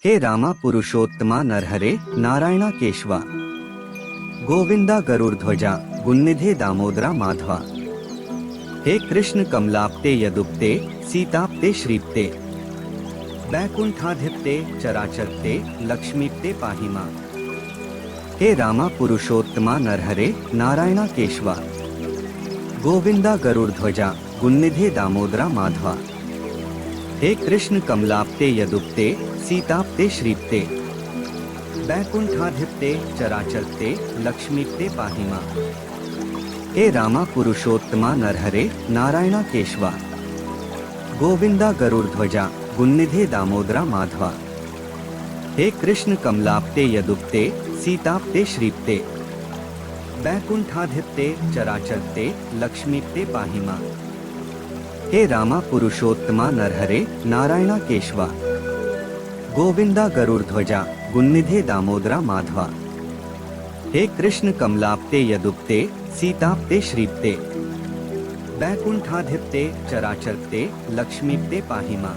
हे रामा पुरुषोत्तमा नरहरे नारायणा केशवा, गोविंदा गरुड़ध्वजा गुणनिधे दामोदरा माधवा, हे कृष्ण कमलाप्ते यदुक्ते सीताप्ते श्रीप्ते, बैकुंठाधिप्ते चराचरते लक्ष्मीप्ते पाहि मां। हे रामा पुरुषोत्तमा नरहरे नारायणा केशवा, गोविंदा गरुड़ध्वजा गुणनिधे दामोदरा माधवा, हे कृष्ण कमलाप्ते यदुक्ते सीताप्ते श्रीप्ते, बैकुंठाधिप्ते चराचरते लक्ष्मीप्ते पाहि मां। हे रामा पुरुषोत्तमा नरहरे नारायणा केशवा, गोविंदा गरुड़ध्वजा गुणनिधे दामोदरा माधवा, हे कृष्ण कमलाप्ते यदुक्ते सीताप्ते श्रीप्ते, बैकुंठाधिप्ते चराचरते लक्ष्मीप्ते पाहि मां। हे रामा पुरुषोत्तमा नरहरे नारायणा केशवा, गोविंदा गरुड़ध्वजा गुणनिधे दामोदरा माधवा, हे कृष्ण कमलाप्ते यदुक्ते सीताप्ते श्रीप्ते, बैकुंठाधिप्ते चराचरते लक्ष्मीप्ते पाहि मां।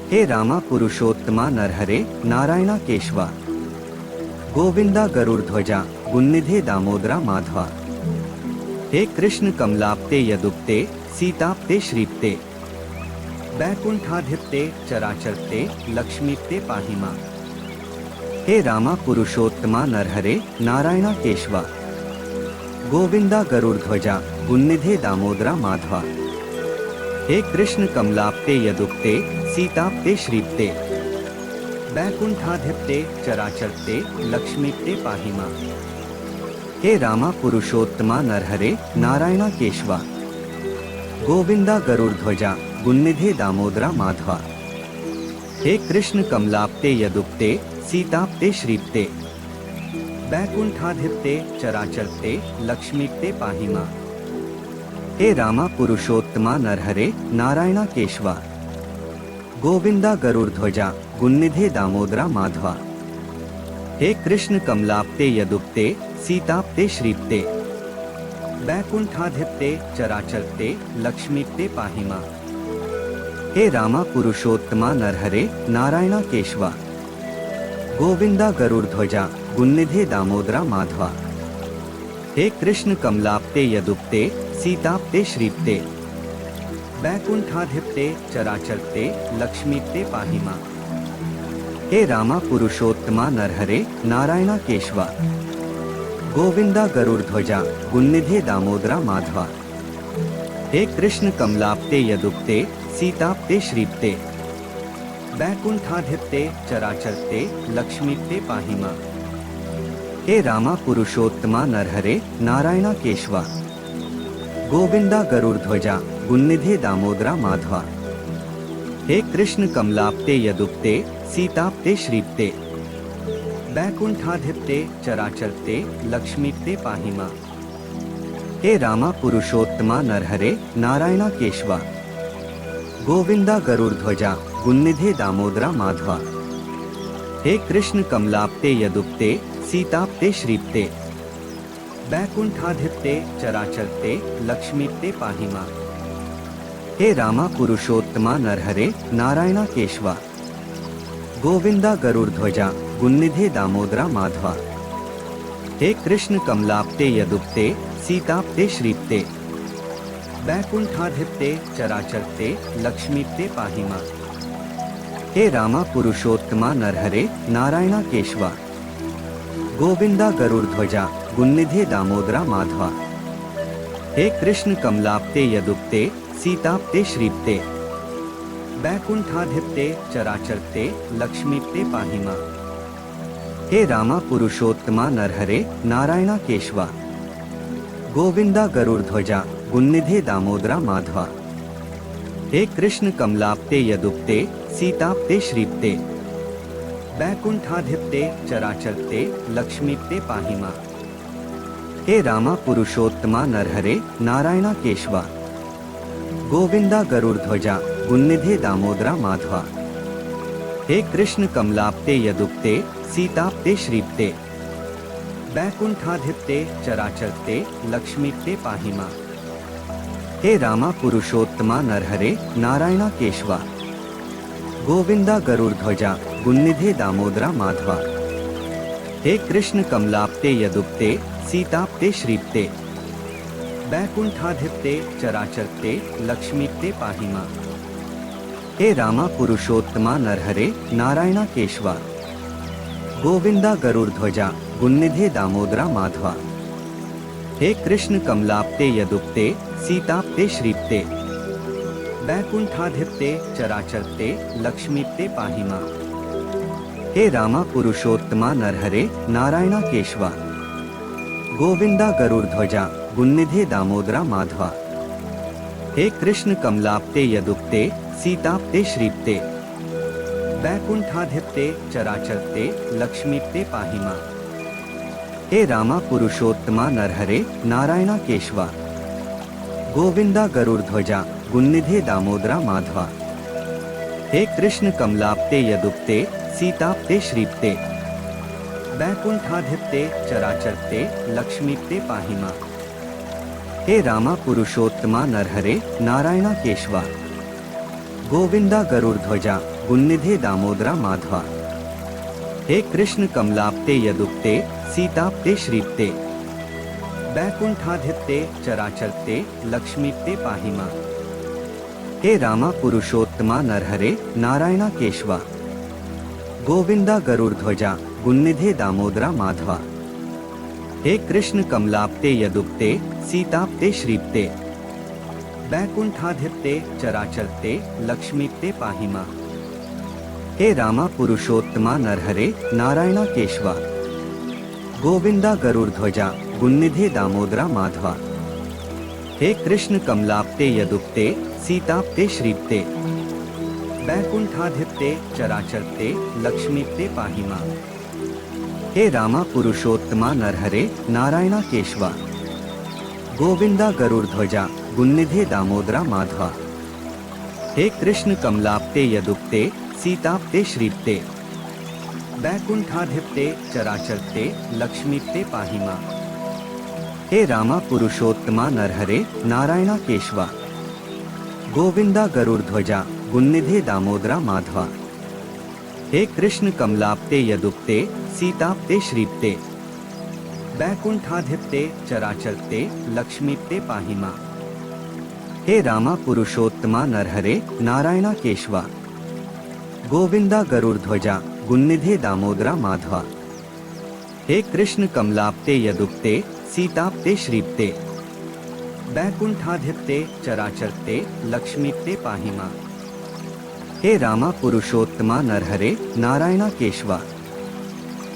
हे रामा पुरुषोत्तमा नरहरे नारायणा केशवा, गोविंदा गरुड़ध्वजा गुणनिधे दामोदरा माधवा, हे कृष्ण कमलाप्ते यदुक्ते सीताप्ते श्रीप्ते, बैकुंठाधिप्ते चराचरते लक्ष्मीप्ते पाहि मां। हे रामा पुरुषोत्तमा नरहरे नारायणा केशवा, गोविंदा गरुड़ध्वजा गुणनिधे दामोदरा माधवा, हे कृष्ण कमलाप्ते यदुक्ते सीताप्ते श्रीप्ते, बैकुंठाधिप्ते चराचरते लक्ष्मीप्ते पाहि मां। हे रामा पुरुषोत्तमा नरहरे नारायणा केशवा, गोविंदा गरुड़ध्वजा गुणनिधे दामोदरा माधवा, हे कृष्ण कमलाप्ते यदुक्ते सीताप्ते श्रीप्ते, बैकुंठाधिप्ते चराचरते लक्ष्मीप्ते पाहि मां। हे रामा पुरुषोत्तमा नरहरे नारायणा केशवा, गोविंदा गरुड़ध्वजा गुणनिधे दामोदरा माधवा, हे कृष्ण कमलाप्ते यदुक्ते सीताप्ते श्रीप्ते, बैकुंठाधिप्ते चराचरते लक्ष्मीप्ते पाहि मां। हे रामा पुरुषोत्तमा नरहरे नारायणा केशवा, गोविंदा गरुड़ध्वजा गुणनिधे दामोदरा माधवा, हे कृष्ण कमलाप्ते यदुक्ते सीताप्ते श्रीप्ते, बैकुंठाधिप्ते चराचरते लक्ष्मीप्ते पाहि मां। हे रामा पुरुषोत्तमा नरहरे नारायणा केशवा, गोविंदा गरुड़ध्वजा गुणनिधे दामोदरा माधवा, हे कृष्ण कमलाप्ते यदुक्ते सीताप्ते श्रीप्ते, बैकुंठाधिप्ते चराचरते लक्ष्मीप्ते पाहि मां। हे रामा पुरुषोत्तमा नरहरे नारायणा केशवा, गोविंदा गरुड़ध्वजा गुणनिधे दामोदरा माधवा, हे कृष्ण कमलाप्ते यदुक्ते सीताप्ते श्रीप्ते, बैकुंठाधिप्ते चराचरते लक्ष्मीप्ते पाहि मां। हे रामा पुरुषोत्तमा नरहरे नारायणा केशवा, गोविंदा गरुड़ध्वजा गुणनिधे दामोदरा माधवा, हे कृष्ण कमलाप्ते यदुक्ते सीताप्ते श्रीप्ते, बैकुंठाधिप्ते चराचरते लक्ष्मीप्ते पाहि मां। हे रामा पुरुषोत्तमा नरहरे नारायणा केशवा, गोविंदा गरुड़ध्वजा गुणनिधे दामोदरा माधवा, हे कृष्ण कमलाप्ते यदुक्ते सीताप्ते श्रीप्ते, बैकुंठाधिप्ते चराचरते लक्ष्मीप्ते पाहि मां। हे रामा पुरुषोत्तमा नरहरे नारायणा केशवा, गोविंदा गरुड़ध्वजा गुणनिधे दामोदरा माधवा, हे कृष्ण कमलाप्ते यदुक्ते सीताप्ते श्रीप्ते, बैकुंठाधिप्ते चराचरते लक्ष्मीप्ते पाहि मां। हे रामा पुरुषोत्तमा नरहरे नारायणा केशवा, गोविंदा गरुड़ध्वजा गुणनिधे दामोदरा माधवा, हे कृष्ण कमलाप्ते यदुक्ते सीताप्ते श्रीप्ते, बैकुंठाधिप्ते चराचरते लक्ष्मीप्ते पाहि मां। हे रामा पुरुषोत्तमा नरहरे नारायणा केशवा, गोविंदा गरुड़ध्वजा गुणनिधे दामोदरा माधवा, हे कृष्ण कमलाप्ते यदुक्ते सीताप्ते श्रीप्ते, बैकुंठाधिप्ते चराचरते लक्ष्मीप्ते पाहि मां। हे रामा पुरुषोत्तमा नरहरे नारायणा केशवा, गोविंदा गरुड़ध्वजा गुन्निधे दामोदरा माधवा। हे कृष्ण कमलाप्ते यदुक्ते सीताप्ते श्रीप्ते वैकुंठाधिप्ते चराचरते लक्ष्मीप्ते पाहि मां। हे रामा पुरुषोत्तमा नरहरे नारायणा केशवा। गोविंदा गरुड़ध्वजा गुन्निधे दामोदरा माधवा। हे कृष्ण कमलाप्ते यदुक्ते सीताप्ते श्रीप्ते वैकुंठाधिप्ते चराचरते लक्ष्मीप्ते पाहि मां। हे रामा पुरुषोत्तमा नरहरे नारायणा केशवा। गोविंदा गरुड़ध्वजा गुन्निधे दामोदरा माधवा। हे कृष्ण कमलाप्ते यदुक्ते सीताप्ते श्रीप्ते वैकुंठाधिप्ते चराचरते लक्ष्मीप्ते पाहि मां। हे रामा पुरुषोत्तमा नरहरे नारायणा केशवा। गोविंदा गरुड़ध्वजा गुन्निधे दामोदरा माधवा। हे कृष्ण कमलाप्ते यदुक्ते सीताप्ते श्रीप्ते वैकुंठाधिप्ते चराचरते लक्ष्मीप्ते पाहि मां। हे रामा पुरुषोत्तमा नरहरे नारायणा केशवा। गोविंदा गरुड़ध्वजा गुन्निधे दामोदरा माधवा। हे कृष्ण कमलाप्ते यदुक्ते सीताप्ते श्रीप्ते वैकुंठाधिप्ते चराचरते लक्ष्मीप्ते पाहि मां। हे रामा पुरुषोत्तमा नरहरे नारायणा केशवा। गोविंदा गरुड़ध्वजा गुन्निधे दामोदरा माधवा। हे कृष्ण कमलाप्ते यदुक्ते सीताप्ते श्रीप्ते वैकुंठाधिप्ते चराचरते लक्ष्मीप्ते पाहि मां। हे रामा पुरुषोत्तमा नरहरे नारायणा केशवा। गोविंदा गरुड़ध्वजा गुन्निधे दामोदरा माधवा। हे कृष्ण कमलाप्ते यदुक्ते सीताप्ते श्रीप्ते वैकुंठाधिप्ते चराचरते लक्ष्मीप्ते पाहि मां। हे रामा पुरुषोत्तमा नरहरे नारायणा केशवा। गोविंदा गरुड़ध्वजा गुन्निधे दामोदरा माधवा। हे कृष्ण कमलाप्ते यदुक्ते सीताप्ते श्रीप्ते वैकुंठाधिप्ते चराचरते लक्ष्मीप्ते पाहि मां। हे रामा पुरुषोत्तमा नरहरे नारायणा केशवा। गोविंदा गरुड़ध्वजा गुन्निधे दामोदरा माधवा। हे कृष्ण कमलाप्ते यदुक्ते सीताप्ते श्रीप्ते वैकुंठाधिप्ते चराचरते लक्ष्मीप्ते पाहि मां। हे रामा पुरुषोत्तमा नरहरे नारायणा केशवा। गोविंदा गरुड़ध्वजा गुन्निधे दामोदरा माधवा। हे कृष्ण कमलाप्ते यदुक्ते सीताप्ते श्रीप्ते वैकुंठाधिप्ते चराचरते लक्ष्मीप्ते पाहि मां। हे रामा पुरुषोत्तमा नरहरे नारायणा केशवा।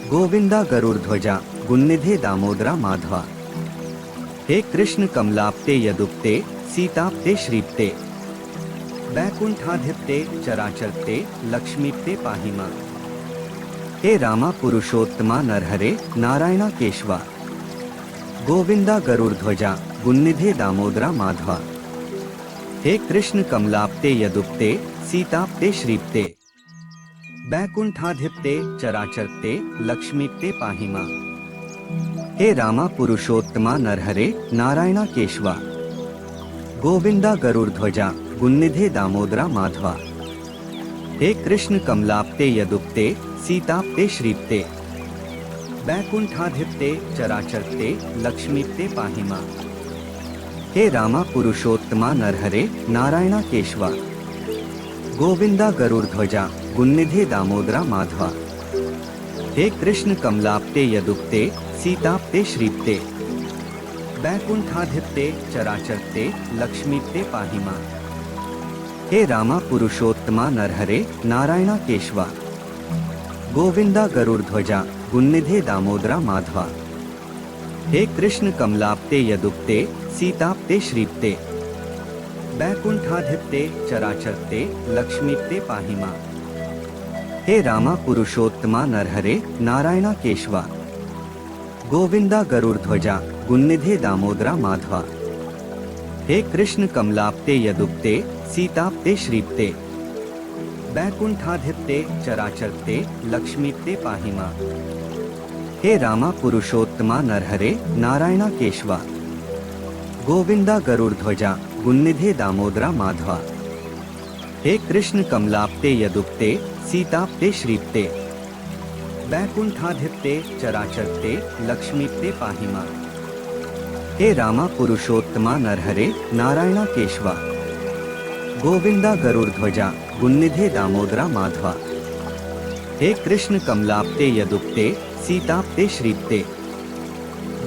गोविंदा गरुड़ध्वजा गुन्निधे दामोदरा माधवा। हे कृष्ण कमलाप्ते यदुक्ते सीताप्ते श्रीप्ते वैकुंठाधिप्ते चराचरते लक्ष्मीप्ते पाहि मां। हे रामा पुरुषोत्तमा नरहरे नारायणा केशवा। गोविंदा गरुड़ध्वजा गुन्निधे दामोदरा माधवा। हे कृष्ण कमलाप्ते यदुक्ते सीताप्ते श्रीप्ते वैकुंठाधिप्ते चराचरते लक्ष्मीप्ते पाहि मां। हे रामा पुरुषोत्तमा नरहरे नारायणा केशवा। गोविंदा गरुड़ध्वजा गुन्निधे दामोदरा माधवा। हे कृष्ण कमलाप्ते यदुक्ते सीताप्ते श्रीप्ते वैकुंठाधिप्ते चराचरते लक्ष्मीप्ते पाहि मां। हे रामा पुरुषोत्तमा नरहरे नारायणा केशवा। गोविंदा गरुड़ध्वजा गुन्निधे दामोदरा माधवा। हे कृष्ण कमलाप्ते यदुक्ते सीताप्ते श्रीप्ते वैकुंठाधिप्ते चराचरते लक्ष्मीप्ते पाहि मां। हे रामा पुरुषोत्तमा नरहरे नारायणा केशवा। गोविंदा गरुड़ध्वजा गुन्निधे दामोदरा माधवा। हे कृष्ण कमलाप्ते यदुक्ते सीताप्ते श्रीप्ते वैकुंठाधिप्ते चराचरते लक्ष्मीप्ते पाहि मां। हे रामा पुरुषोत्तमा नरहरे नारायणा केशवा। गोविंदा गरुड़ध्वजा गुन्निधे दामोदरा माधवा। हे कृष्ण कमलाप्ते यदुक्ते सीताप्ते श्रीप्ते वैकुंठाधिप्ते चराचरते लक्ष्मीप्ते पाहि मां। हे रामा पुरुषोत्तमा नरहरे नारायणा केशवा। गोविंदा गरुड़ध्वजा गुन्निधे दामोदरा माधवा। हे कृष्ण कमलाप्ते यदुक्ते सीताप्ते श्रीप्ते वैकुंठाधिप्ते चराचरते लक्ष्मीप्ते पाहि मां। हे रामा पुरुषोत्तमा नरहरे नारायणा केशवा गोविंदा गरुड़ध्वजा गुणनिधे दामोदरा माधवा। हे कृष्ण कमलाप्ते यदुक्ते सीताप्ते श्रीप्ते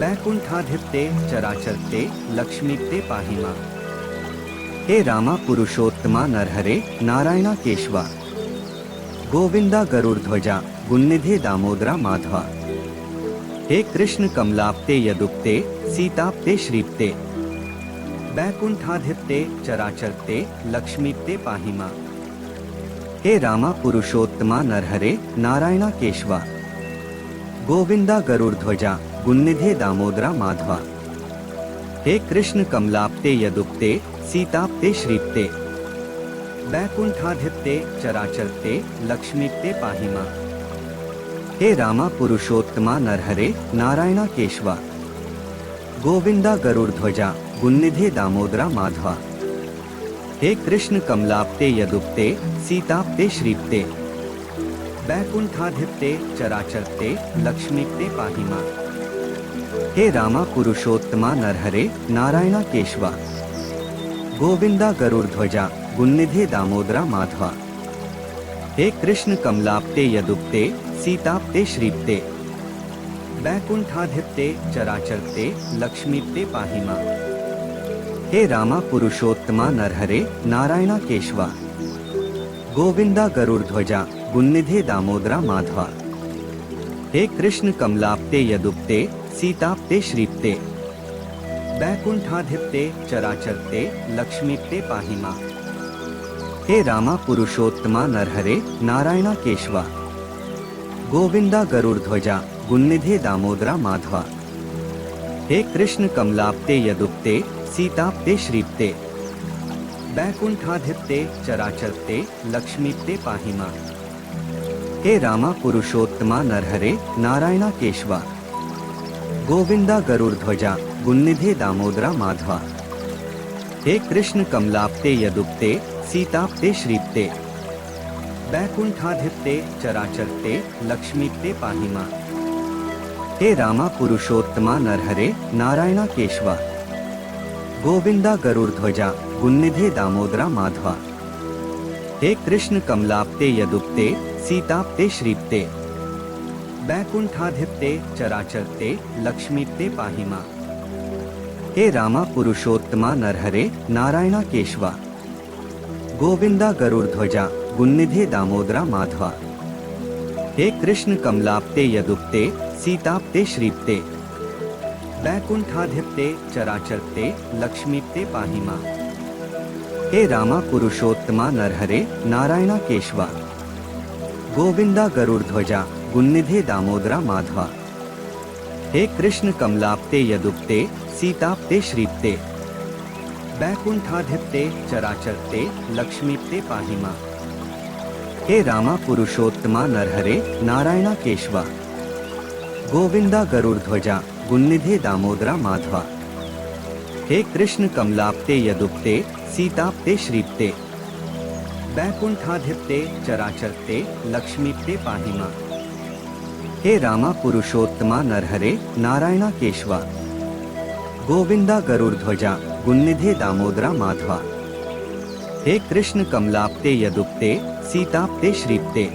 वैकुंठाधिप्ते चराचरते लक्ष्मीप्ते पाहि मां। हे रामा पुरुषोत्तमा नरहरे नारायणा केशवा गोविंदा गरुड़ध्वजा गुणनिधे दामोदरा माधवा। हे कृष्ण कमलाप्ते यदुक्ते सीताप्ते श्रीप्ते वैकुंठाधिप्ते चराचरते लक्ष्मीप्ते पाहि मां। हे रामा पुरुषोत्तमा नरहरे नारायणा केशवा गोविंदा गरुड़ध्वजा गुणनिधे दामोदरा माधवा। हे कृष्ण कमलाप्ते यदुक्ते सीताप्ते श्रीप्ते वैकुंठाधिप्ते चराचरते लक्ष्मीप्ते पाहि मां। हे रामा पुरुषोत्तमा नरहरे नारायणा केशवा गोविंदा गरुड़ध्वजा गुणनिधे दामोदरा माधवा। हे कृष्ण कमलाप्ते यदुक्ते सीताप्ते श्रीप्ते वैकुंठाधिप्ते चराचरते लक्ष्मीप्ते पाहि मां। हे रामा पुरुषोत्तमा नरहरे नारायणा केशवा गोविंदा गरुड़ध्वजा गुणनिधे दामोदरा माधवा। हे कृष्ण कमलाप्ते यदुक्ते सीताप्ते श्रीप्ते वैकुंठाधिप्ते चराचरते लक्ष्मीप्ते पाहि मां। हे रामा पुरुषोत्तमा नरहरे नारायणा केशवा गोविंदा गरुड़ध्वजा गुणनिधे दामोदरा माधवा। हे कृष्ण कमलाप्ते यदुक्ते सीताप्ते श्रीप्ते वैकुंठाधिप्ते चराचरते लक्ष्मीप्ते पाहि मां। हे रामा पुरुषोत्तमा नरहरे नारायणा केशवा गोविंदा गरुड़ध्वजा गुणनिधे दामोदरा माधवा। हे कृष्ण कमलाप्ते यदुक्ते सीताप्ते श्रीप्ते वैकुंठाधिप्ते चराचरते लक्ष्मीप्ते पाहि मां। हे रामा पुरुषोत्तमा नरहरे नारायणा केशवा गोविंदा गरुड़ध्वजा गुणनिधे दामोदरा माधवा। हे कृष्ण कमलाप्ते यदुक्ते सीताप्ते श्रीप्ते वैकुंठाधिप्ते चराचरते लक्ष्मीप्ते पाहि मां। हे रामा पुरुषोत्तमा नरहरे नारायणा केशवा गोविंदा गरुड़ध्वजा गुणनिधे दामोदरा माधवा। हे कृष्ण कमलाप्ते यदुक्ते सीताप्ते श्रीप्ते वैकुंठाधिप्ते चराचरते लक्ष्मीप्ते पाहि मां। हे रामा पुरुषोत्तमा नरहरे नारायणा केशवा गोविंदा गरुड़ध्वजा गुणनिधे दामोदरा माधवा। हे कृष्ण कमलाप्ते यदुक्ते सीताप्ते श्रीप्ते वैकुंठाधिप्ते चराचरते लक्ष्मीप्ते पाहि मां। हे रामा पुरुषोत्तमा नरहरे नारायणा केशवा गोविंदा गरुड़ध्वजा गुणनिधे दामोदरा माधवा। हे कृष्ण कमलाप्ते यदुक्ते सीताप्ते श्रीप्ते वैकुंठाधिप्ते चराचरते लक्ष्मीप्ते पाहि मां। हे रामा पुरुषोत्तमा नरहरे नारायणा केशवा गोविंदा गरुड़ध्वजा गुणनिधे दामोदरा माधवा। हे कृष्ण कमलाप्ते यदुक्ते सीताप्ते श्रीप्ते वैकुंठाधिप्ते चराचरते लक्ष्मीप्ते पाहि मां। हे रामा पुरुषोत्तमा नरहरे नारायणा केशवा गोविंदा गरुड़ध्वजा गुणनिधे दामोदरा माधवा। हे कृष्ण कमलाप्ते यदुक्ते सीताप्ते श्रीप्ते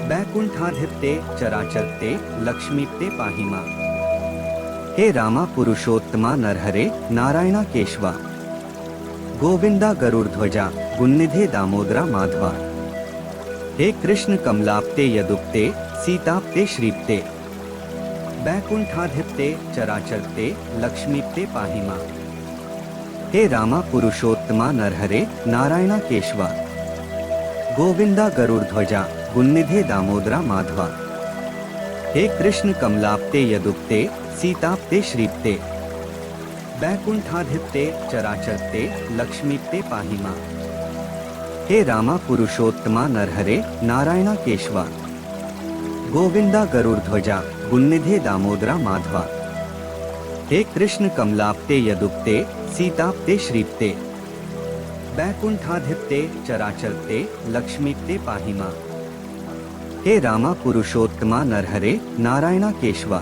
वैकुंठाधिप्ते चराचरते लक्ष्मीप्ते पाहि मां। हे रामा पुरुषोत्तमा नरहरे नारायणा केशवा गोविंदा गरुड़ध्वजा गुणनिधे दामोदरा माधवा। हे कृष्ण कमलाप्ते यदुक्ते सीताप्ते श्रीप्ते वैकुंठाधिप्ते चराचरते लक्ष्मीप्ते पाहि मां। हे रामा पुरुषोत्तमा नरहरे नारायणा केशवा गोविंदा गरुड़ध्वजा गुणनिधे दामोदरा माधवा। हे कृष्ण कमलाप्ते यदुक्ते सीताप्ते श्रीप्ते वैकुंठाधिप्ते चराचरते लक्ष्मीप्ते पाहि मां। हे रामा पुरुषोत्तमा नरहरे नारायणा केशवा गोविंदा गरुड़ध्वजा गुणनिधे दामोदरा माधवा। हे कृष्ण कमलाप्ते यदुक्ते सीताप्ते श्रीप्ते वैकुंठाधिपते चराचरते लक्ष्मीते पाहि मां। हे रामा पुरुषोत्तमा नरहरे नारायणा केशवा,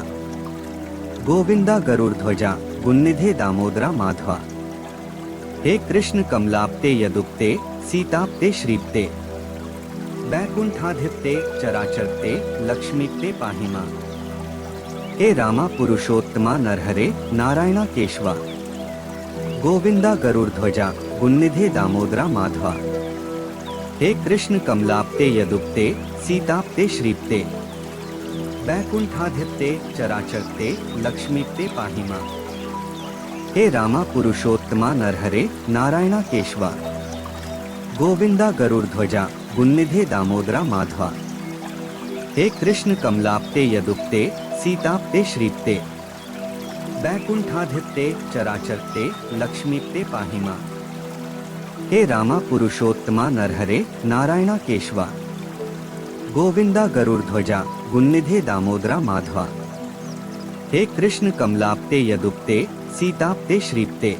गोविंदा गरुड़ध्वजा गुणनिधे दामोदरा माधवा। हे कृष्ण कमलाप्ते यदुक्ते सीताप्ते श्रीप्ते, वैकुंठाधिपते चराचरते लक्ष्मीते पाहि मां। हे रामा पुरुषोत्तमा नरहरे नारायणा केशवा, गोविंदा गरुड़ध्वजा गुणनिधे दामोदरा माधवा। हे कृष्ण कमलाप्ते यदुक्ते सीताप्ते श्रीप्ते, वैकुंठाधिपते चराचरते लक्ष्मीते पाहि मां। हे रामा पुरुषोत्तमा नरहरे नारायणा केशवा, गोविंदा गरुड़ध्वजा गुणनिधे दामोदरा माधवा। हे कृष्ण कमलाप्ते यदुक्ते सीताप्ते श्रीप्ते, वैकुंठाधिपते चराचरते लक्ष्मीते पाहि मां। हे रामा पुरुषोत्तमा नरहरे नारायणा केशवा, गोविंदा गरुड़ध्वजा गुणनिधे दामोदरा माधवा। हे कृष्ण कमलाप्ते यदुक्ते सीताप्ते श्रीप्ते,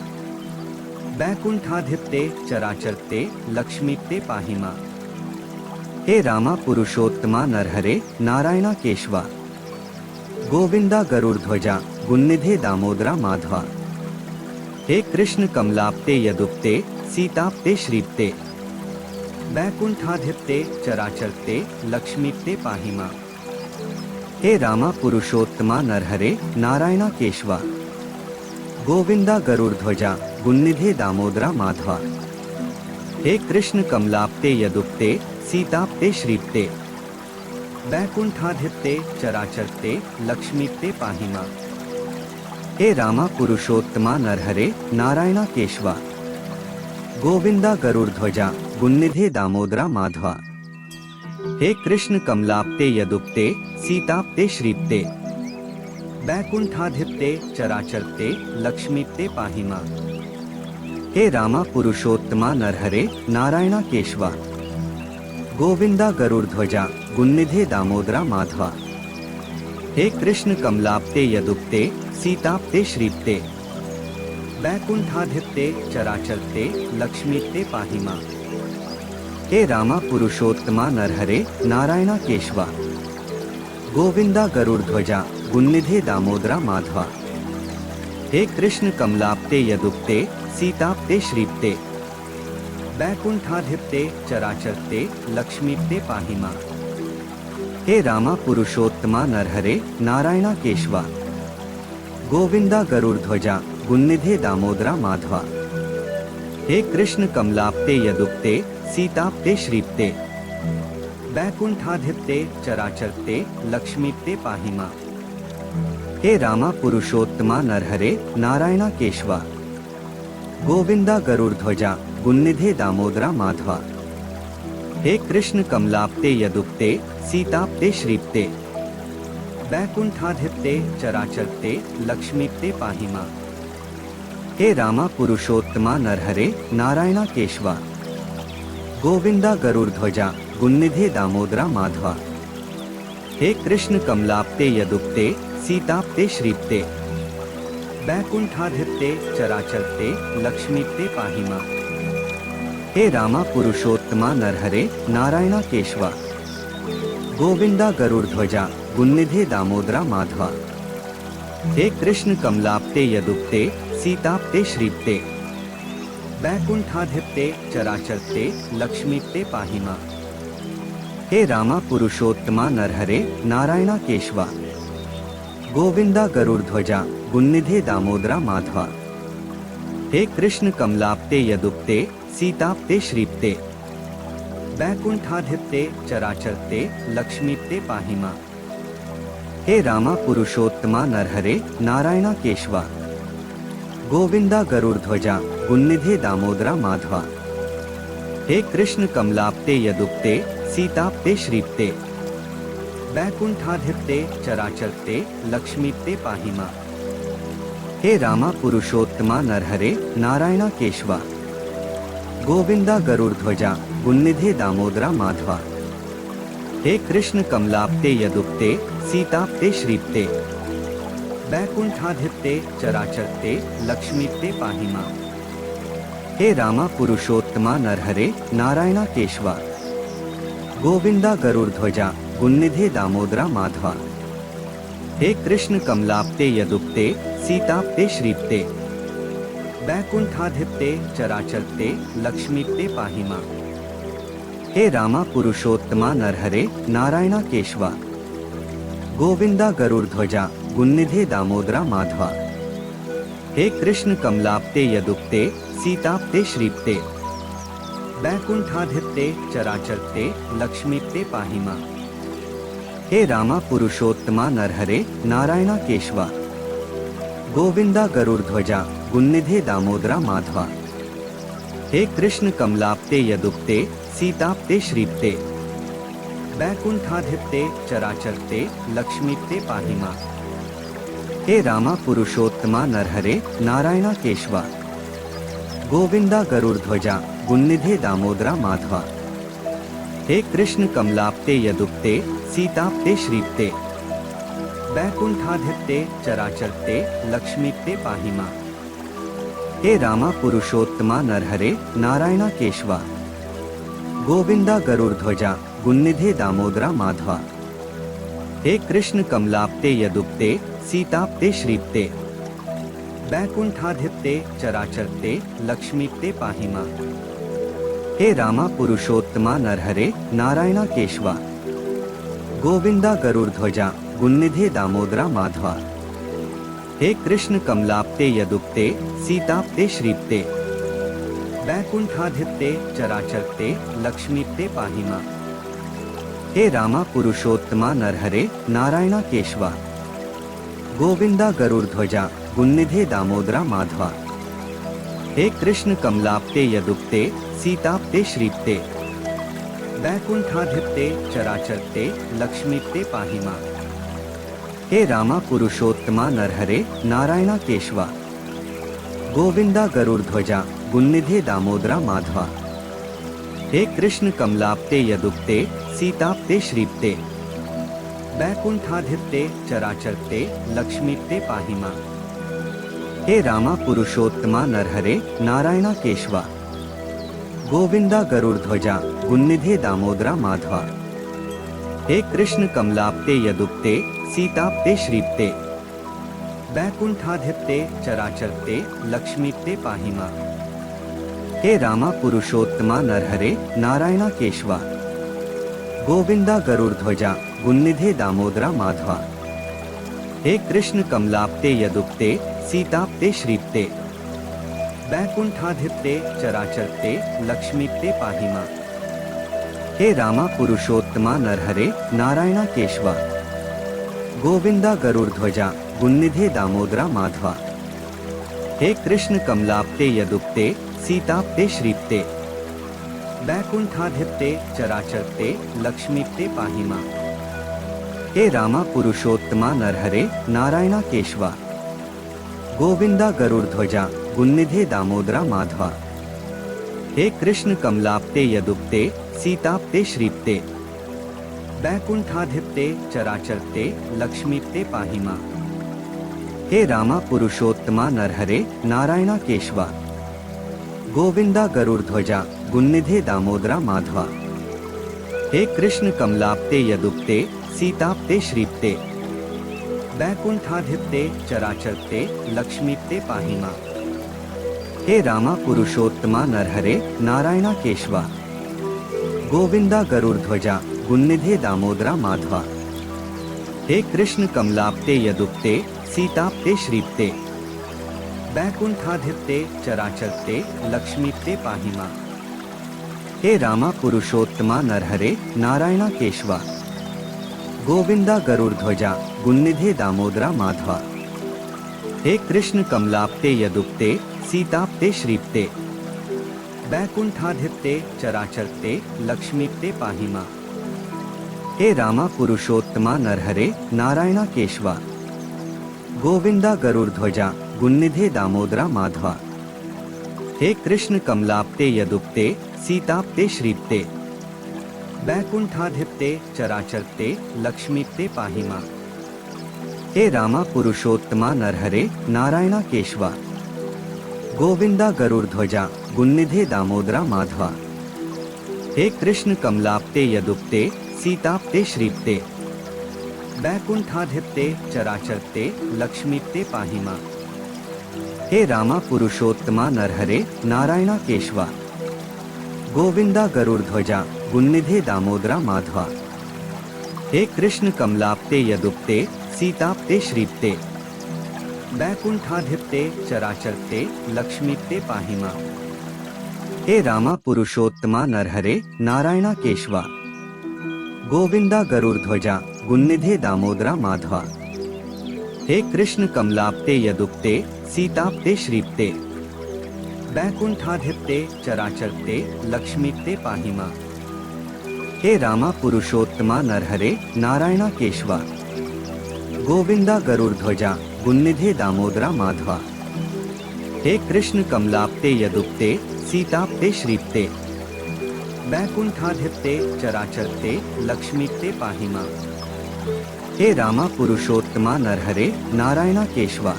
वैकुंठाधिपते चराचरते लक्ष्मीते पाहि मां। हे रामा पुरुषोत्तमा नरहरे नारायणा केशवा, गोविंदा गरुड़ध्वजा गुणनिधे दामोदरा माधवा। हे कृष्ण कमलाप्ते यदुक्ते सीताप्ते श्रीप्ते, वैकुंठाधिपते चराचरते लक्ष्मीते पाहि मां। हे रामा पुरुषोत्तमा नरहरे नारायणा केशवा, गोविंदा गरुड़ध्वजा गुणनिधे दामोदरा माधवा। हे कृष्ण कमलाप्ते यदुक्ते सीताप्ते श्रीप्ते, वैकुंठाधिपते चराचरते लक्ष्मीते पाहि मां। हे रामा पुरुषोत्तमा नरहरे नारायणा केशवा, गोविंदा गरुड़ध्वजा गुणनिधे दामोदरा माधवा। हे कृष्ण कमलाप्ते यदुक्ते सीताप्ते श्रीप्ते, वैकुंठाधिपते चराचरते लक्ष्मीते पाहि मां। हे रामा पुरुषोत्तमा नरहरे नारायणा केशवा, गोविंदा गरुड़ध्वजा गुणनिधे दामोदरा माधवा। हे कृष्ण कमलाप्ते यदुक्ते सीताप्ते श्रीप्ते, वैकुंठाधिपते चराचरते लक्ष्मीते पाहि मां। हे रामा पुरुषोत्तमा नरहरे नारायणा केशवा, गोविंदा गरुड़ध्वजा गुणनिधे दामोदरा माधवा। हे कृष्ण कमलाप्ते यदुक्ते सीताप्ते श्रीप्ते, वैकुंठाधिपते चराचरते लक्ष्मीते पाहि मां। हे रामा पुरुषोत्तमा नरहरे नारायणा केशवा, गोविंदा गरुड़ध्वजा गुणनिधे दामोदरा माधवा। हे कृष्ण कमलाप्ते यदुक्ते सीताप्ते श्रीप्ते, वैकुंठाधिपते चराचरते लक्ष्मीते पाहि मां। हे रामा पुरुषोत्तमा नरहरे नारायणा केशवा, गोविंदा गरुड़ध्वजा गुणनिधे दामोदरा माधवा। हे कृष्ण कमलाप्ते यदुक्ते सीताप्ते श्रीप्ते, वैकुंठाधिपते चराचरते लक्ष्मीते पाहि मां। हे रामा पुरुषोत्तमा नरहरे नारायणा केशवा, गोविंदा गरुड़ध्वजा गुणनिधे दामोदरा माधवा। हे कृष्ण कमलाप्ते यदुक्ते सीताप्ते श्रीप्ते, वैकुंठाधिपते चराचरते लक्ष्मीते पाहि मां। हे रामा पुरुषोत्तमा नरहरे नारायणा केशवा, गोविंदा गरुड़ध्वजा गुणनिधे दामोदरा माधवा। हे कृष्ण कमलाप्ते यदुक्ते सीताप्ते श्रीप्ते, वैकुंठाधिपते चराचरते लक्ष्मीते पाहि मां। हे रामा पुरुषोत्तमा नरहरे नारायणा केशवा, गोविंदा गरुड़ध्वजा गुणनिधे दामोदरा माधवा। हे कृष्ण कमलाप्ते यदुक्ते सीताप्ते श्रीप्ते, वैकुंठाधिपते चराचरते लक्ष्मीते पाहि मां। हे रामा पुरुषोत्तमा नरहरे नारायणा केशवा, गोविंदा गरुड़ध्वजा गुणनिधे दामोदरा माधवा। हे कृष्ण कमलाप्ते यदुक्ते सीताप्ते श्रीप्ते, वैकुंठाधिपते चराचरते लक्ष्मीते पाहि मां। हे रामा पुरुषोत्तमा नरहरे नारायणा केशवा, गोविंदा गरुड़ध्वजा गुणनिधे दामोदरा माधवा। हे कृष्ण कमलाप्ते यदुक्ते सीताप्ते श्रीप्ते, वैकुंठाधिपते चराचरते लक्ष्मीते पाहि मां। हे रामा पुरुषोत्तमा नरहरे नारायणा केशवा, गोविंदा गरुड़ध्वजा गुणनिधे दामोदरा माधवा, हे कृष्ण कमलाप्ते यदुक्ते सीताप्ते श्रीप्ते, वैकुंठाधिप्ते चराचरते लक्ष्मीप्ते पाहि मां। हे रामा पुरुषोत्तमा नरहरे नारायणा केशवा, गोविंदा गरुड़ध्वजा गुणनिधे दामोदरा माधवा, हे कृष्ण कमलाप्ते यदुक्ते सीताप्ते श्रीप्ते, वैकुंठाधिप्ते चराचरते लक्ष्मीप्ते पाहि मां। हे रामा पुरुषोत्तमा नरहरे नारायणा केशवा, गोविंदा गरुड़ध्वजा गुणनिधे दामोदरा माधवा, हे कृष्ण कमलाप्ते यदुक्ते सीताप्ते श्रीप्ते, वैकुंठाधिप्ते चराचरते लक्ष्मीप्ते पाहि मां। हे रामा पुरुषोत्तमा नरहरे नारायणा केशवा, गोविंदा गरुड़ध्वजा गुणनिधे दामोदरा माधवा, हे कृष्ण कमलाप्ते यदुक्ते सीताप्ते श्रीप्ते, वैकुंठाधिप्ते चराचरते लक्ष्मीप्ते पाहि मां। हे रामा पुरुषोत्तमा नरहरे नारायणा केशवा, गोविंदा गरुड़ध्वजा गुणनिधे दामोदरा माधवा, हे कृष्ण कमलाप्ते यदुक्ते सीताप्ते श्रीप्ते, वैकुंठाधिप्ते चराचरते लक्ष्मीप्ते पाहि मां। हे रामा पुरुषोत्तमा नरहरे नारायणा केशवा, गोविंदा गरुड़ध्वजा गुणनिधे दामोदरा माधवा, हे कृष्ण कमलाप्ते यदुक्ते सीताप्ते श्रीप्ते, वैकुंठाधिप्ते चराचरते लक्ष्मीप्ते पाहि मां। हे रामा पुरुषोत्तमा नरहरे नारायणा केशवा, गोविंदा गरुड़ध्वजा गुणनिधे दामोदरा माधवा, हे कृष्ण कमलाप्ते यदुक्ते सीताप्ते श्रीप्ते, वैकुंठाधिप्ते चराचरते लक्ष्मीप्ते पाहि मां। हे रामा पुरुषोत्तमा नरहरे नारायणा केशवा, गोविंदा गरुड़ध्वजा गुणनिधे दामोदरा माधवा, हे कृष्ण कमलाप्ते यदुक्ते सीताप्ते श्रीप्ते, वैकुंठाधिप्ते चराचरते लक्ष्मीप्ते पाहि मां। हे रामा पुरुषोत्तमा नरहरे नारायणा केशवा, गोविंदा गरुड़ध्वजा गुणनिधे दामोदरा माधवा, हे कृष्ण कमलाप्ते यदुक्ते सीताप्ते श्रीप्ते, वैकुंठाधिप्ते चराचरते लक्ष्मीप्ते पाहि मां। हे रामा पुरुषोत्तमा नरहरे नारायणा केशवा, गोविंदा गरुड़ध्वजा गुणनिधे दामोदरा माधवा, हे कृष्ण कमलाप्ते यदुक्ते सीताप्ते श्रीप्ते, वैकुंठाधिप्ते चराचरते लक्ष्मीप्ते पाहि मां। हे रामा पुरुषोत्तमा नरहरे नारायणा केशवा, गोविंदा गरुड़ध्वजा गुणनिधे दामोदरा माधवा, हे कृष्ण कमलाप्ते यदुक्ते सीताप्ते श्रीप्ते, वैकुंठाधिप्ते चराचरते लक्ष्मीप्ते पाहि मां। हे रामा पुरुषोत्तमा नरहरे नारायणा केशवा, गोविंदा गरुड़ध्वजा गुणनिधे दामोदरा माधवा, हे कृष्ण कमलाप्ते यदुक्ते सीताप्ते श्रीप्ते, वैकुंठाधिप्ते चराचरते लक्ष्मीप्ते पाहि मां। हे रामा पुरुषोत्तमा नरहरे नारायणा केशवा, गोविंदा गरुड़ध्वजा गुणनिधे दामोदरा माधवा, हे कृष्ण कमलाप्ते यदुक्ते सीताप्ते श्रीप्ते, वैकुंठाधिप्ते चराचरते लक्ष्मीप्ते पाहि मां। हे रामा पुरुषोत्तमा नरहरे नारायणा केशवा, गोविंदा गरुड़ध्वजा गुणनिधे दामोदरा माधवा, हे कृष्ण कमलाप्ते यदुक्ते सीताप्ते श्रीप्ते, वैकुंठाधिप्ते चराचरते लक्ष्मीप्ते पाहि मां। हे रामा पुरुषोत्तमा नरहरे नारायणा केशवा, गोविंदा गरुड़ध्वजा गुणनिधे दामोदरा माधवा, हे कृष्ण कमलाप्ते यदुक्ते सीताप्ते श्रीप्ते, वैकुंठाधिप्ते चराचरते लक्ष्मीप्ते पाहि मां। हे रामा पुरुषोत्तमा नरहरे नारायणा केशवा, गोविंदा गरुड़ध्वजा गुणनिधे दामोदरा माधवा, हे कृष्ण कमलाप्ते यदुक्ते सीताप्ते श्रीप्ते, वैकुंठाधिप्ते चराचरते लक्ष्मीप्ते पाहि मां। हे रामा पुरुषोत्तमा नरहरे नारायणा केशवा, गोविंदा गरुड़ध्वजा गुन्निधे दामोदरा माधवा। हे कृष्ण कमलाप्ते यदुक्ते सीताप्ते श्रीप्ते वैकुंठाधिप्ते चराचरते लक्ष्मीप्ते पाहि मां। हे रामा पुरुषोत्तमा नरहरे नारायणा केशवा गोविंदा गरुड़ध्वजा गुन्निधे दामोदरा माधवा। हे कृष्ण कमलाप्ते यदुक्ते सीताप्ते श्रीप्ते वैकुंठाधिप्ते चराचरते लक्ष्मीप्ते पाहि मां। हे रामा पुरुषोत्तमा नरहरे नारायणा केशवा गोविंदा गरुड़ध्वजा गुन्निधे दामोदरा माधवा। हे कृष्ण कमलाप्ते यदुक्ते सीताप्ते श्रीप्ते वैकुंठाधिप्ते चराचरते लक्ष्मीप्ते पाहि मां। हे रामा पुरुषोत्तमा नरहरे नारायणा केशवा गोविंदा गरुड़ध्वजा गुन्निधे दामोदरा माधवा। हे कृष्ण कमलाप्ते यदुक्ते सीताप्ते श्रीप्ते वैकुंठाधिप्ते चराचरते लक्ष्मीप्ते पाहि मां। हे रामा पुरुषोत्तमा नरहरे नारायणा केशवा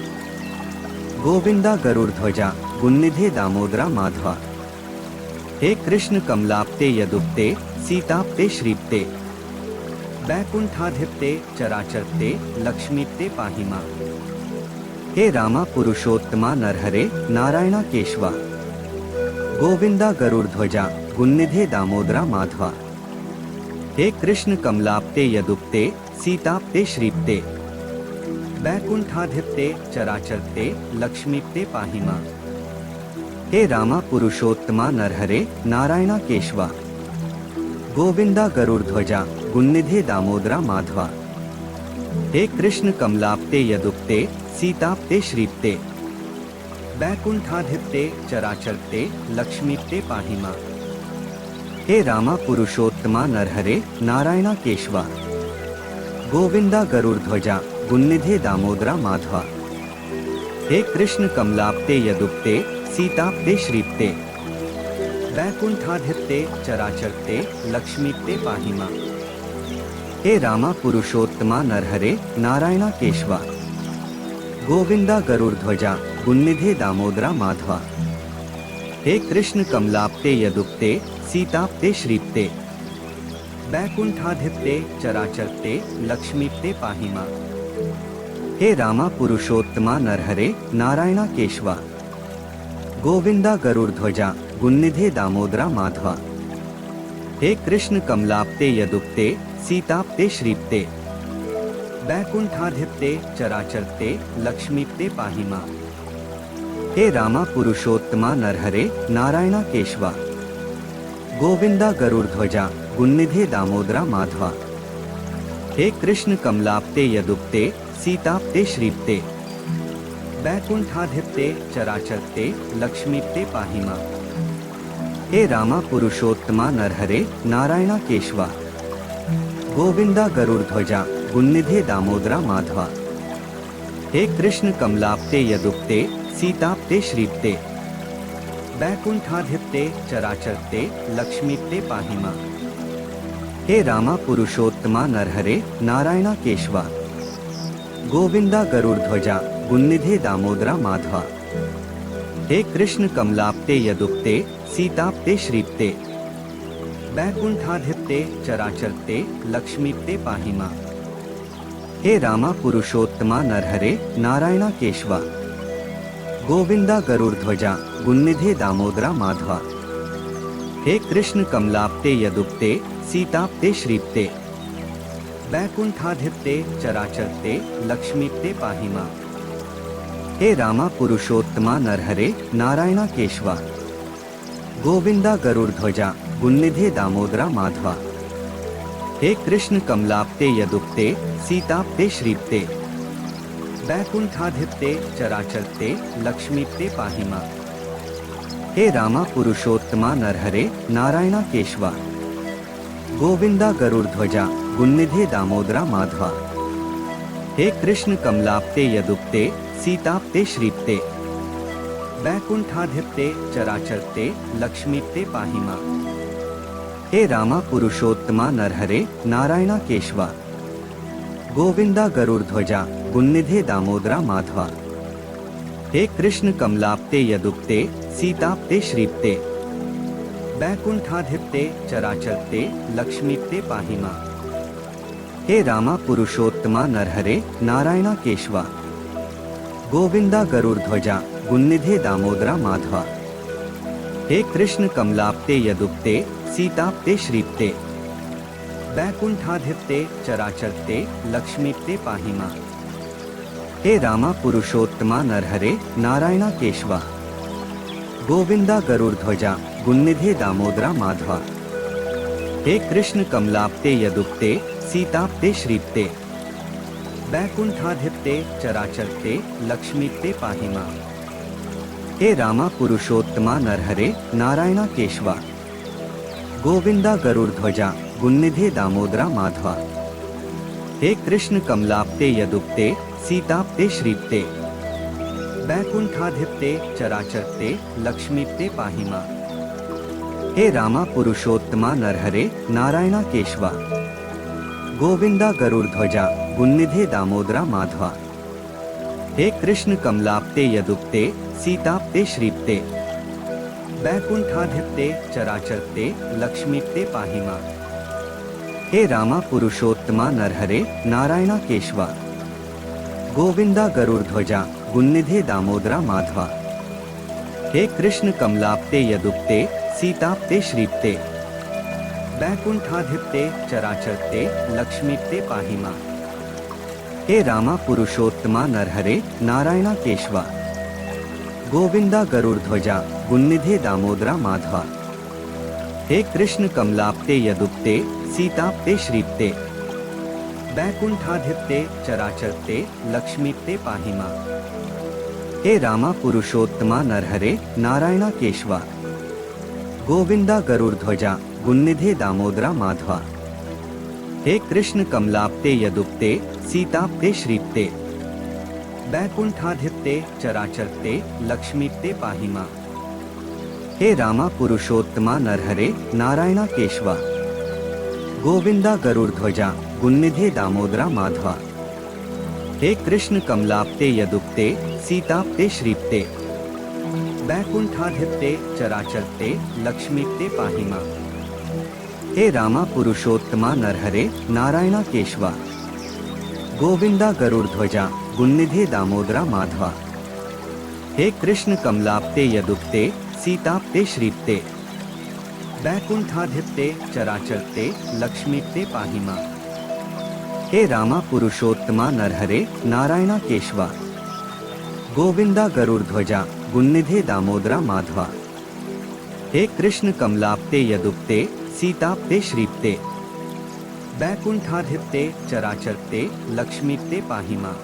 गोविंदा गरुड़ध्वजा गुन्निधे दामोदरा माधवा। हे कृष्ण कमलाप्ते यदुक्ते सीताप्ते श्रीप्ते वैकुंठाधिप्ते चराचरते लक्ष्मीप्ते पाहि मां। हे रामा पुरुषोत्तमा नरहरे नारायणा केशवा गोविंदा गरुड़ध्वजा गुन्निधे दामोदरा माधवा। हे कृष्ण कमलाप्ते यदुक्ते सीताप्ते श्रीप्ते वैकुंठाधिप्ते चराचरते लक्ष्मीप्ते पाहि मां। हे रामा पुरुषोत्तमा नरहरे नारायणा केशवा गोविंदा गरुड़ध्वजा गुन्निधे दामोदरा माधवा। हे कृष्ण कमलाप्ते यदुक्ते सीताप्ते श्रीप्ते वैकुंठाधिप्ते चराचरते लक्ष्मीप्ते पाहि मां। हे रामा पुरुषोत्तमा नरहरे नारायणा केशवा गोविंदा गरुड़ध्वजा गुन्निधे दामोदरा माधवा। हे कृष्ण कमलाप्ते यदुक्ते सीताप्ते श्रीप्ते वैकुंठाधिप्ते चराचरते लक्ष्मीप्ते पाहि मां। हे रामा पुरुषोत्तमा नरहरे नारायणा केशवा गोविंदा गरुड़ध्वजा गुन्निधे दामोदरा माधवा। हे कृष्ण कमलाप्ते यदुक्ते सीताप्ते श्रीप्ते वैकुंठाधिप्ते चराचरते लक्ष्मीप्ते पाहि मां। हे रामा पुरुषोत्तमा नरहरे नारायणा केशवा गोविंदा गरुड़ध्वजा गुन्निधे दामोदरा माधवा। हे कृष्ण कमलाप्ते यदुक्ते सीताप्ते श्रीप्ते वैकुंठाधिप्ते चराचरते लक्ष्मीप्ते पाहि मां। हे रामा पुरुषोत्तमा नरहरे नारायणा केशवा गोविंदा गरुड़ध्वजा गुन्निधे दामोदरा माधवा। हे कृष्ण कमलाप्ते यदुक्ते सीताप्ते श्रीप्ते वैकुंठाधिप्ते चराचरते लक्ष्मीप्ते पाहि मां। हे रामा पुरुषोत्तमा नरहरे नारायणा केशवा गोविंदा गरुड़ध्वजा गुन्निधे दामोदरा माधवा। हे कृष्ण कमलाप्ते यदुक्ते सीताप्ते श्रीप्ते वैकुंठाधिप्ते चराचरते लक्ष्मीप्ते पाहि मां। हे रामा पुरुषोत्तमा नरहरे नारायणा केशवा गोविंदा गरुड़ध्वजा गुन्निधे दामोदरा माधवा। हे कृष्ण कमलाप्ते यदुक्ते सीताप्ते श्रीप्ते वैकुंठाधिप्ते चराचरते लक्ष्मीप्ते पाहि मां। हे रामा पुरुषोत्तमा नरहरे नारायणा केशवा गोविंदा गरुड़ध्वजा गुन्निधे दामोदरा माधवा। हे कृष्ण कमलाप्ते यदुक्ते सीताप्ते श्रीप्ते वैकुंठाधिप्ते चराचरते लक्ष्मीप्ते पाहि मां। हे रामा पुरुषोत्तमा नरहरे नारायणा केशवा गोविंदा गरुड़ध्वजा गुन्निधे दामोदरा माधवा। हे कृष्ण कमलाप्ते यदुक्ते सीताप्ते श्रीप्ते वैकुंठाधिप्ते चराचरते लक्ष्मीप्ते पाहि मां। हे रामा पुरुषोत्तमा नरहरे नारायणा केशवा गोविंदा गरुड़ध्वजा गुन्निधे दामोदरा माधवा। हे कृष्ण कमलाप्ते यदुक्ते सीताप्ते श्रीप्ते वैकुंठाधिप्ते चराचरते लक्ष्मीप्ते पाहि मां। हे रामा पुरुषोत्तमा नरहरे नारायणा केशवा गोविंदा गरुड़ध्वजा गुन्निधे दामोदरा माधवा। हे कृष्ण कमलाप्ते यदुक्ते सीताप्ते श्रीप्ते वैकुंठाधिप्ते चराचरते लक्ष्मीप्ते पाहि मां। हे रामा पुरुषोत्तमा नरहरे नारायणा केशवा गोविंदा गरुड़ध्वजा गुणनिधे दामोदरा माधवा। हे कृष्ण कमलाप्ते यदुप्ते सीताप्ते श्रीप्ते वैकुंठाधिप्ते चराचरते लक्ष्मीप्ते पाहि मां। हे रामा पुरुषोत्तमा नरहरे नारायणा केशवा गोविंदा गरुड़ध्वजा गुणनिधे दामोदरा माधवा। हे कृष्ण कमलाप्ते यदुप्ते सीताप्ते श्रीप्ते वैकुंठाधिप्ते चराचरते लक्ष्मीप्ते पाहि मां। हे रामा पुरुषोत्तमा नरहरे नारायणा केशवा गोविंदा गरुड़ध्वजा गुणनिधे दामोदरा माधवा। हे कृष्ण कमलाप्ते यदुप्ते सीताप्ते श्रीप्ते वैकुंठाधिप्ते चराचरते लक्ष्मीप्ते पाहि मां। हे रामा पुरुषोत्तमा नरहरे नारायणा केशवा गोविंदा गरुड़ध्वजा गुणनिधे दामोदरा माधवा। हे कृष्ण कमलाप्ते यदुप्ते सीताप्ते श्रीप्ते वैकुंठाधिप्ते चराचरते लक्ष्मीप्ते पाहि मां। हे रामा पुरुषोत्तमा नरहरे नारायणा केशवा गोविंदा गरुड़ध्वजा गुणनिधे दामोदरा माधवा। हे कृष्ण कमलाप्ते यदुप्ते सीताप्ते श्रीप्ते वैकुंठाधिप्ते चराचरते लक्ष्मीप्ते पाहि मां। हे रामा पुरुषोत्तमा नरहरे नारायणा केशवा गोविंदा गरुड़ध्वजा गुणनिधे दामोदरा माधवा। हे कृष्ण कमलाप्ते यदुप्ते सीताप्ते श्रीप्ते वैकुंठाधिप्ते चराचरते लक्ष्मीप्ते पाहि मां। हे रामा पुरुषोत्तमा नरहरे नारायणा केशवा गोविंदा गरुड़ध्वजा गुणनिधे दामोदरा माधवा। हे कृष्ण कमलाप्ते यदुप्ते सीताप्ते श्रीप्ते वैकुंठाधिप्ते चराचरते लक्ष्मीप्ते पाहि मां। हे रामा पुरुषोत्तमा नरहरे नारायणा केशवा गोविंदा गरुड़ध्वजा गुणनिधे दामोदरा माधवा। हे कृष्ण कमलाप्ते यदुप्ते सीताप्ते श्रीप्ते वैकुंठाधिप्ते चराचरते लक्ष्मीप्ते पाहि मां। हे रामा पुरुषोत्तमा नरहरे नारायणा केशवा गोविंदा गरुड़ध्वजा गुणनिधे दामोदरा माधवा। हे कृष्ण कमलाप्ते यदुप्ते सीताप्ते श्रीप्ते वैकुंठाधिप्ते चराचरते लक्ष्मीप्ते पाहि मां। हे रामा पुरुषोत्तमा नरहरे नारायणा केशवा गोविंदा गरुड़ध्वजा गुणनिधे दामोदरा माधवा। हे कृष्ण कमलाप्ते यदुप्ते सीताप्ते श्रीप्ते वैकुंठाधिप्ते चराचरते लक्ष्मीप्ते पाहि मां।